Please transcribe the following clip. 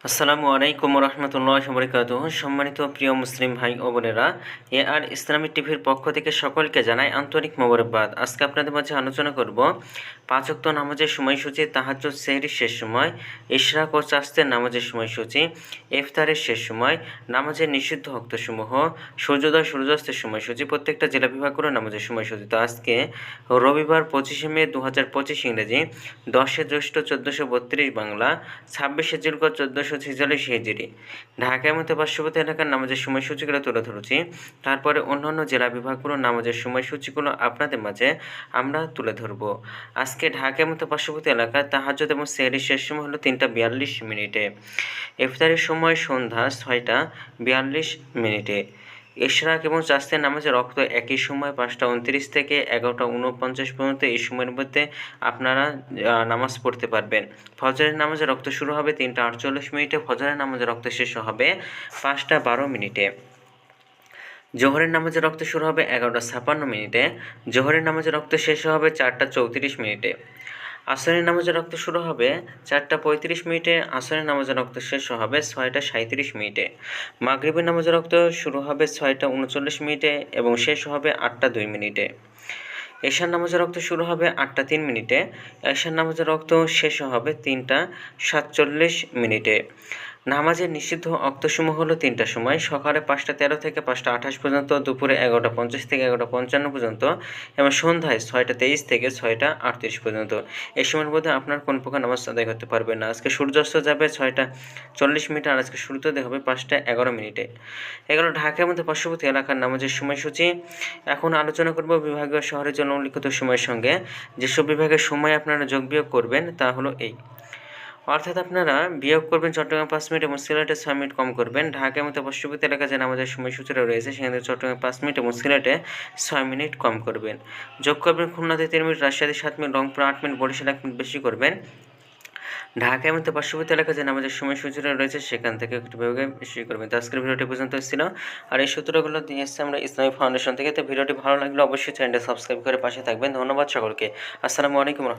আসসালামু আলাইকুম রহমতুল্লাহি ওয়া বারাকাতুহু। সম্মানিত প্রিয় মুসলিম ভাই ও বোনেরা, আর ইসলামিক টিভির পক্ষ থেকে সকলকে জানাই আন্তরিক মোবারকবাদ। আজকে আপনাদের মাঝে আলোচনা করব 5 ওয়াক্ত নামাজের সময়সূচি, তাহাজ্জুদ সেহরির শেষ সময়, ইশরাক ও চাস্তের নামাজের সময়সূচি, ইফতারের শেষ সময়, নামাজের নিষিদ্ধ ওয়াক্তসমূহ, সূর্যোদয় সূর্যাস্তের সময়সূচি, প্রত্যেকটা জেলা বিভাগ করে নামাজের সময়সূচি। তো আজকে রবিবার 25শে মে 2025 ইংরেজি, 10শে জ্যৈষ্ঠ 1432 বাংলা, 26শে জিলকদ 1446 হিজরি, ঢাকার মতো পার্শ্ববর্তী এলাকার নামাজের সময়সূচিগুলো তুলে ধরেছি। তারপরে অন্যান্য জেলা বিভাগগুলোর নামাজের সময়সূচিগুলো আপনাদের মাঝে আমরা তুলে ধরব। আজকে ঢাকার মতো পার্শ্ববর্তী এলাকায় তাহাজ্জুদ এবং সেহরির শেষ সময় হলো 3টা 42 মিনিটে। ইফতারের সময় সন্ধ্যা 6টা 42 মিনিটে। ইশরাক এবং চাস্তের নামাজের রক্ত একই সময় 5টা 29 থেকে 11টা 49 পর্যন্ত। এই সময়ের মধ্যে আপনারা নামাজ পড়তে পারবেন। ফজরের নামাজের রক্ত শুরু হবে 3টা 48 মিনিটে, ফজরের নামাজের রক্ত শেষ হবে 5টা 12 মিনিটে। জোহরের নামাজের রক্ত শুরু হবে 11টা 56 মিনিটে, জোহরের নামাজের রক্ত শেষ হবে 4টা 34 মিনিটে। আসরের নামাজের রক্ত শুরু হবে 4টা 35 মিনিটে, আসরের নামাজের রক্ত শেষ হবে 6টা 37 মিনিটে। মাগরিবের নামাজের রক্ত শুরু হবে 6টা 39 মিনিটে এবং শেষ হবে 8টা 2 মিনিটে। এশার নামাজের রক্ত শুরু হবে 8টা 3 মিনিটে, এশার নামাজের রক্ত শেষ হবে 3টা 47 মিনিটে। নামাজের নিষিদ্ধ অক্তসমূহ হলো 3টা সময়: সকালে 5টা 13 থেকে 5টা 28 পর্যন্ত, দুপুরে 11টা 50 থেকে 11টা 55 পর্যন্ত এবং সন্ধ্যায় 6টা 23 থেকে 6টা 38 পর্যন্ত। এই সময়ের মধ্যে আপনার কোন প্রকার নামাজ আদায় করতে পারবেন না। আজকে সূর্যাস্ত যাবে 6টা 40 মিনিটে আর আজকে সূর্যোদয় হবে 5টা 11 মিনিটে। এগুলো ঢাকার মধ্যে পার্শ্ববর্তী এলাকার নামাজের সময়সূচি। এখন আলোচনা করব বিভাগীয় শহরের জন্য উল্লিখিত সময়ের সঙ্গে যেসব বিভাগের সময় আপনারা যোগ বিয়োগ করবেন তা হলো এই। অর্থাৎ আপনারা বিয়োগ করবেন চট্টগ্রাম 5 মিনিট এবং সিলেটে 6 মিনিট কম করবেন। ঢাকার মতো পার্শ্ববর্তী এলাকায় যে নামাজের সময়সূচিটা রয়েছে সেখানে চট্টগ্রামে 5 মিনিট এবং সিলেটে 6 মিনিট কম করবেন। যোগ করবেন খুলনাতে 3 মিনিট, রাজশাহীতে 7 মিনিট, রংপুর 8 মিনিট, বরিশালে 1 মিনিট বেশি করবেন। ঢাকার মধ্যে পার্শ্ববর্তী এলাকায় যে নামাজের সময়সূচিটা রয়েছে সেখান থেকে একটু বিভাগে বেশি করবেন। তো আজকের ভিডিওটি পর্যন্ত ছিল, আর এই সূত্রগুলো দিয়ে এসেছে আমরা ইসলামিক ফাউন্ডেশন থেকে। তো ভিডিওটি ভালো লাগলে অবশ্যই চ্যানেলটি সাবস্ক্রাইব করে পাশে থাকবেন। ধন্যবাদ সকলকে। আসসালামু আলাইকুম।